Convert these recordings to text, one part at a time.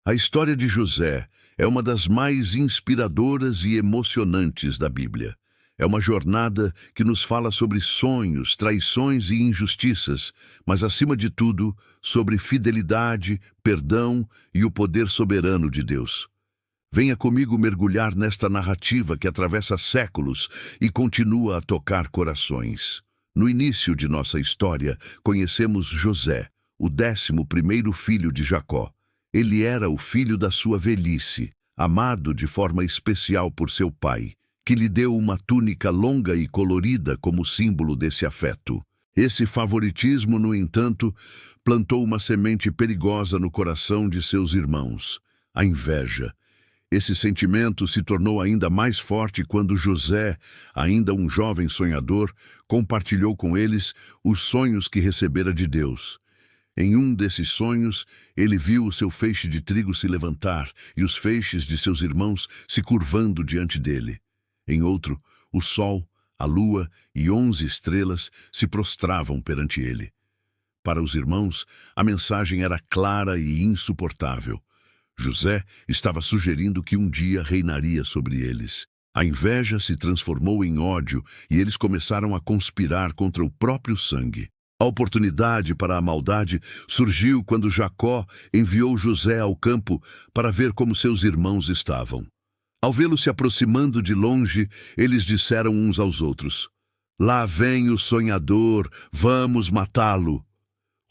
A história de José é uma das mais inspiradoras e emocionantes da Bíblia. É uma jornada que nos fala sobre sonhos, traições e injustiças, mas, acima de tudo, sobre fidelidade, perdão e o poder soberano de Deus. Venha comigo mergulhar nesta narrativa que atravessa séculos e continua a tocar corações. No início de nossa história, conhecemos José, o 11º filho de Jacó. Ele era o filho da sua velhice, amado de forma especial por seu pai, que lhe deu uma túnica longa e colorida como símbolo desse afeto. Esse favoritismo, no entanto, plantou uma semente perigosa no coração de seus irmãos: a inveja. Esse sentimento se tornou ainda mais forte quando José, ainda um jovem sonhador, compartilhou com eles os sonhos que recebera de Deus. Em um desses sonhos, ele viu o seu feixe de trigo se levantar e os feixes de seus irmãos se curvando diante dele. Em outro, o sol, a lua e 11 estrelas se prostravam perante ele. Para os irmãos, a mensagem era clara e insuportável. José estava sugerindo que um dia reinaria sobre eles. A inveja se transformou em ódio e eles começaram a conspirar contra o próprio sangue. A oportunidade para a maldade surgiu quando Jacó enviou José ao campo para ver como seus irmãos estavam. Ao vê-lo se aproximando de longe, eles disseram uns aos outros: "Lá vem o sonhador, vamos matá-lo."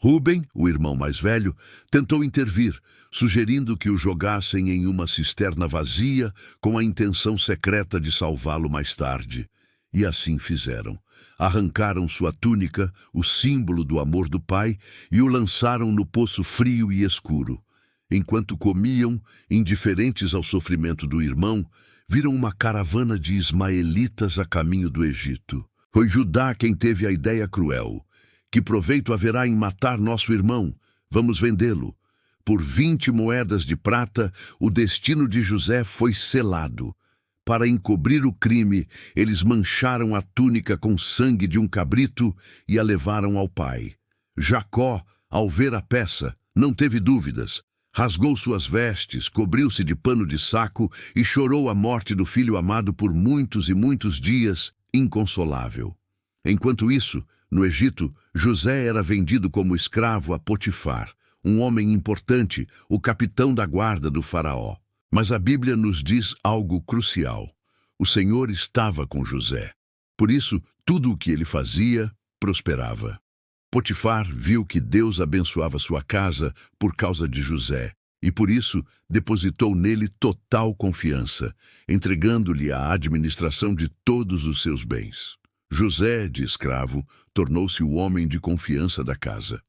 Rúben, o irmão mais velho, tentou intervir, sugerindo que o jogassem em uma cisterna vazia com a intenção secreta de salvá-lo mais tarde. E assim fizeram. Arrancaram sua túnica, o símbolo do amor do pai, e o lançaram no poço frio e escuro. Enquanto comiam, indiferentes ao sofrimento do irmão, viram uma caravana de ismaelitas a caminho do Egito. Foi Judá quem teve a ideia cruel: "Que proveito haverá em matar nosso irmão? Vamos vendê-lo." Por 20 moedas de prata, o destino de José foi selado. Para encobrir o crime, eles mancharam a túnica com sangue de um cabrito e a levaram ao pai. Jacó, ao ver a peça, não teve dúvidas. Rasgou suas vestes, cobriu-se de pano de saco e chorou a morte do filho amado por muitos e muitos dias, inconsolável. Enquanto isso, no Egito, José era vendido como escravo a Potifar, um homem importante, o capitão da guarda do faraó. Mas a Bíblia nos diz algo crucial: o Senhor estava com José. Por isso, tudo o que ele fazia prosperava. Potifar viu que Deus abençoava sua casa por causa de José, e por isso depositou nele total confiança, entregando-lhe a administração de todos os seus bens. José, de escravo, tornou-se o homem de confiança da casa.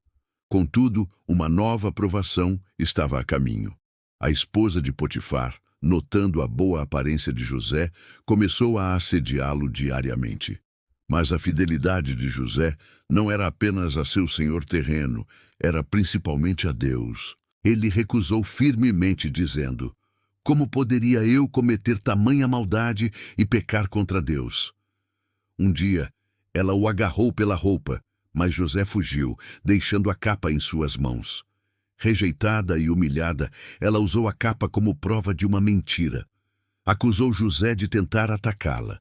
Contudo, uma nova provação estava a caminho. A esposa de Potifar, notando a boa aparência de José, começou a assediá-lo diariamente. Mas a fidelidade de José não era apenas a seu senhor terreno, era principalmente a Deus. Ele recusou firmemente, dizendo: "Como poderia eu cometer tamanha maldade e pecar contra Deus?" Um dia, ela o agarrou pela roupa, mas José fugiu, deixando a capa em suas mãos. Rejeitada e humilhada, ela usou a capa como prova de uma mentira. Acusou José de tentar atacá-la.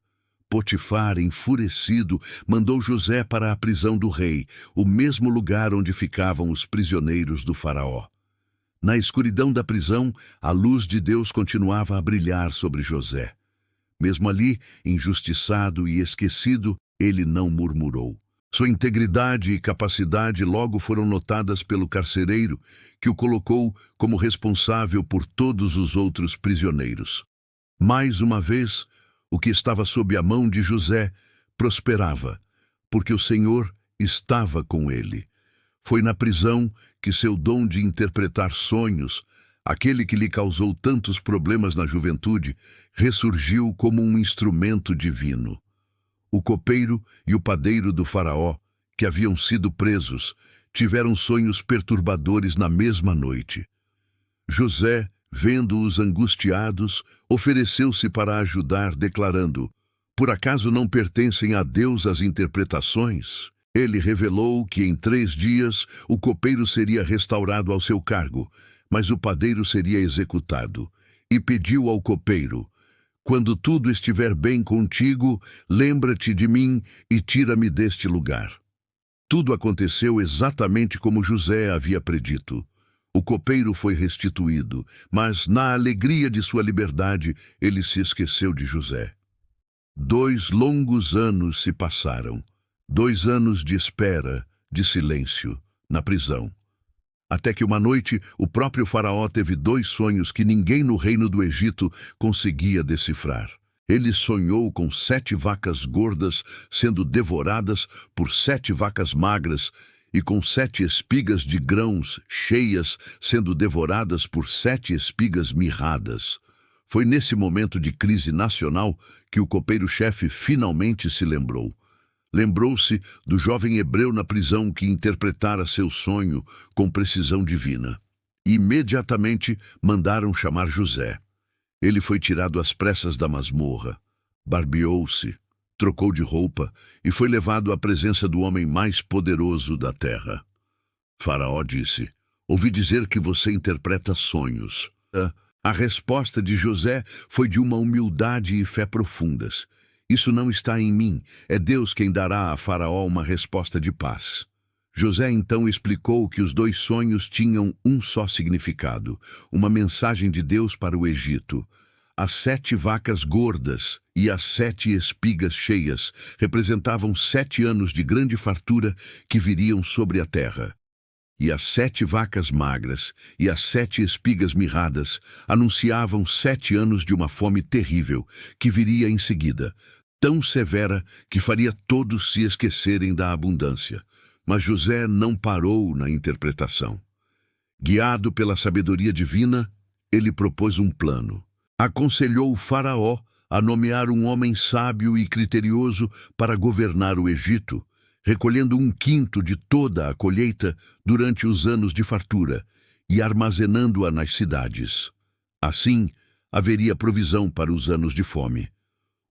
Potifar, enfurecido, mandou José para a prisão do rei, o mesmo lugar onde ficavam os prisioneiros do faraó. Na escuridão da prisão, a luz de Deus continuava a brilhar sobre José. Mesmo ali, injustiçado e esquecido, ele não murmurou. Sua integridade e capacidade logo foram notadas pelo carcereiro, que o colocou como responsável por todos os outros prisioneiros. Mais uma vez, o que estava sob a mão de José prosperava, porque o Senhor estava com ele. Foi na prisão que seu dom de interpretar sonhos, aquele que lhe causou tantos problemas na juventude, ressurgiu como um instrumento divino. O copeiro e o padeiro do faraó, que haviam sido presos, tiveram sonhos perturbadores na mesma noite. José, vendo-os angustiados, ofereceu-se para ajudar, declarando: "Por acaso não pertencem a Deus as interpretações?" Ele revelou que em 3 dias o copeiro seria restaurado ao seu cargo, mas o padeiro seria executado. E pediu ao copeiro: quando tudo estiver bem contigo, lembra-te de mim e tira-me deste lugar. Tudo aconteceu exatamente como José havia predito. O copeiro foi restituído, mas, na alegria de sua liberdade, ele se esqueceu de José. 2 longos anos se passaram. 2 anos de espera, de silêncio, na prisão. Até que uma noite, o próprio faraó teve 2 sonhos que ninguém no reino do Egito conseguia decifrar. Ele sonhou com 7 vacas gordas sendo devoradas por 7 vacas magras e com 7 espigas de grãos cheias sendo devoradas por 7 espigas mirradas. Foi nesse momento de crise nacional que o copeiro-chefe finalmente se lembrou. Lembrou-se do jovem hebreu na prisão que interpretara seu sonho com precisão divina. Imediatamente mandaram chamar José. Ele foi tirado às pressas da masmorra, barbeou-se, trocou de roupa e foi levado à presença do homem mais poderoso da terra. Faraó disse: ouvi dizer que você interpreta sonhos. A resposta de José foi de uma humildade e fé profundas. Isso não está em mim, é Deus quem dará a Faraó uma resposta de paz. José então explicou que os 2 sonhos tinham um só significado, uma mensagem de Deus para o Egito. As 7 vacas gordas e as 7 espigas cheias representavam 7 anos de grande fartura que viriam sobre a terra. E as 7 vacas magras e as 7 espigas mirradas anunciavam 7 anos de uma fome terrível que viria em seguida, tão severa que faria todos se esquecerem da abundância. Mas José não parou na interpretação. Guiado pela sabedoria divina, ele propôs um plano. Aconselhou o faraó a nomear um homem sábio e criterioso para governar o Egito, recolhendo 1/5 de toda a colheita durante os anos de fartura e armazenando-a nas cidades. Assim, haveria provisão para os anos de fome.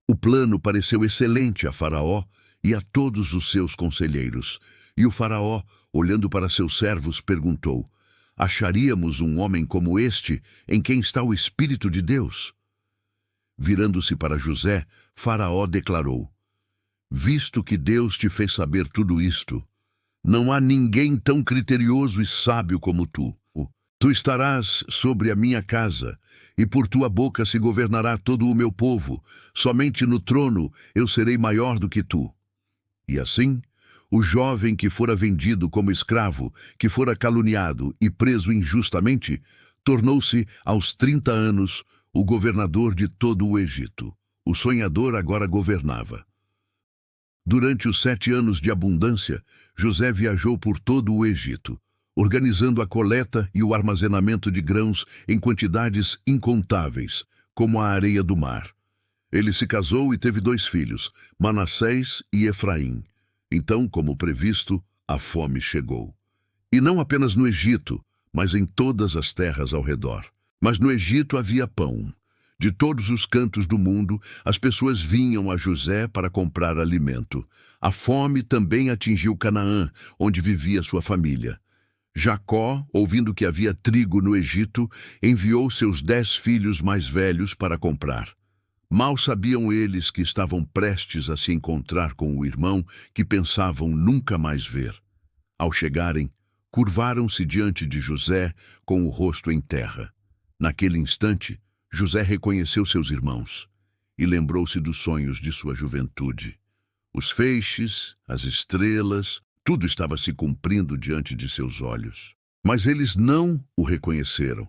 O plano pareceu excelente a Faraó e a todos os seus conselheiros. E o Faraó, olhando para seus servos, perguntou: acharíamos um homem como este, em quem está o Espírito de Deus? Virando-se para José, Faraó declarou: visto que Deus te fez saber tudo isto, não há ninguém tão criterioso e sábio como tu. Tu estarás sobre a minha casa, e por tua boca se governará todo o meu povo. Somente no trono eu serei maior do que tu. E assim, o jovem que fora vendido como escravo, que fora caluniado e preso injustamente, tornou-se, aos 30 anos, o governador de todo o Egito. O sonhador agora governava. Durante os 7 anos de abundância, José viajou por todo o Egito, organizando a coleta e o armazenamento de grãos em quantidades incontáveis, como a areia do mar. Ele se casou e teve 2 filhos, Manassés e Efraim. Então, como previsto, a fome chegou. E não apenas no Egito, mas em todas as terras ao redor. Mas no Egito havia pão. De todos os cantos do mundo, as pessoas vinham a José para comprar alimento. A fome também atingiu Canaã, onde vivia sua família. Jacó, ouvindo que havia trigo no Egito, enviou seus 10 filhos mais velhos para comprar. Mal sabiam eles que estavam prestes a se encontrar com o irmão que pensavam nunca mais ver. Ao chegarem, curvaram-se diante de José com o rosto em terra. Naquele instante, José reconheceu seus irmãos e lembrou-se dos sonhos de sua juventude. Os feixes, as estrelas, tudo estava se cumprindo diante de seus olhos. Mas eles não o reconheceram.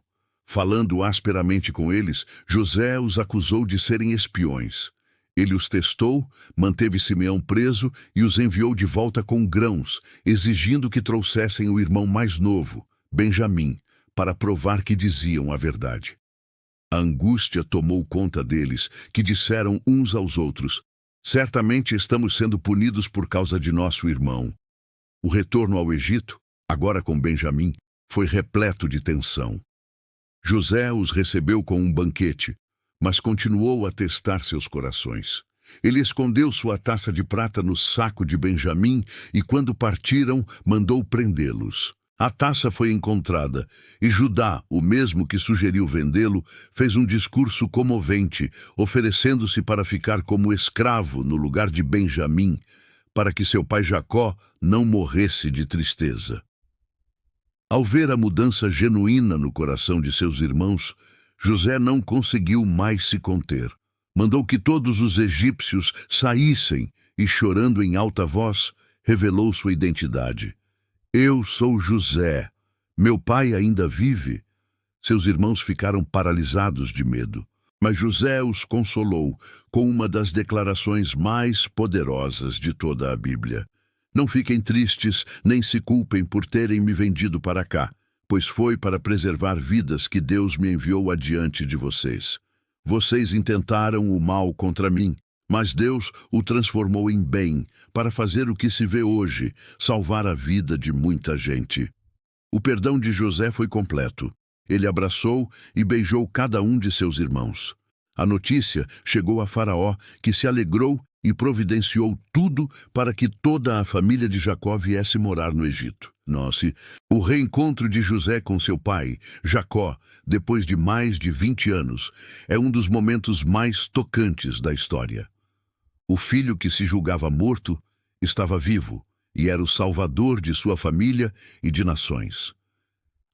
Falando asperamente com eles, José os acusou de serem espiões. Ele os testou, manteve Simeão preso e os enviou de volta com grãos, exigindo que trouxessem o irmão mais novo, Benjamim, para provar que diziam a verdade. A angústia tomou conta deles, que disseram uns aos outros: certamente estamos sendo punidos por causa de nosso irmão. O retorno ao Egito, agora com Benjamim, foi repleto de tensão. José os recebeu com um banquete, mas continuou a testar seus corações. Ele escondeu sua taça de prata no saco de Benjamim e, quando partiram, mandou prendê-los. A taça foi encontrada, e Judá, o mesmo que sugeriu vendê-lo, fez um discurso comovente, oferecendo-se para ficar como escravo no lugar de Benjamim, para que seu pai Jacó não morresse de tristeza. Ao ver a mudança genuína no coração de seus irmãos, José não conseguiu mais se conter. Mandou que todos os egípcios saíssem e, chorando em alta voz, revelou sua identidade. Eu sou José. Meu pai ainda vive. Seus irmãos ficaram paralisados de medo. Mas José os consolou com uma das declarações mais poderosas de toda a Bíblia. Não fiquem tristes, nem se culpem por terem me vendido para cá, pois foi para preservar vidas que Deus me enviou adiante de vocês. Vocês intentaram o mal contra mim, mas Deus o transformou em bem, para fazer o que se vê hoje, salvar a vida de muita gente. O perdão de José foi completo. Ele abraçou e beijou cada um de seus irmãos. A notícia chegou a Faraó, que se alegrou e providenciou tudo para que toda a família de Jacó viesse morar no Egito. Nossa, o reencontro de José com seu pai, Jacó, depois de mais de 20 anos, é um dos momentos mais tocantes da história. O filho que se julgava morto estava vivo e era o salvador de sua família e de nações.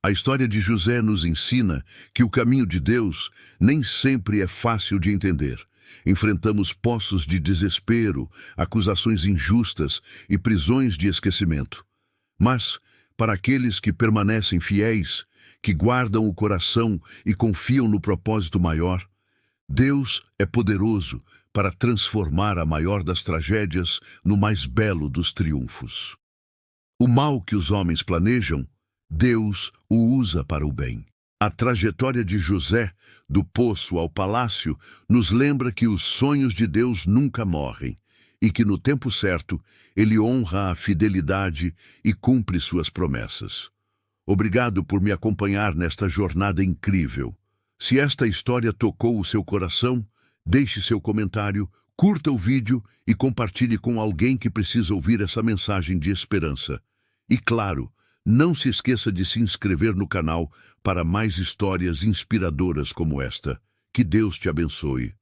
A história de José nos ensina que o caminho de Deus nem sempre é fácil de entender. Enfrentamos poços de desespero, acusações injustas e prisões de esquecimento. Mas, para aqueles que permanecem fiéis, que guardam o coração e confiam no propósito maior, Deus é poderoso para transformar a maior das tragédias no mais belo dos triunfos. O mal que os homens planejam, Deus o usa para o bem. A trajetória de José, do poço ao palácio, nos lembra que os sonhos de Deus nunca morrem e que, no tempo certo, Ele honra a fidelidade e cumpre suas promessas. Obrigado por me acompanhar nesta jornada incrível. Se esta história tocou o seu coração, deixe seu comentário, curta o vídeo e compartilhe com alguém que precisa ouvir essa mensagem de esperança. E claro, não se esqueça de se inscrever no canal para mais histórias inspiradoras como esta. Que Deus te abençoe.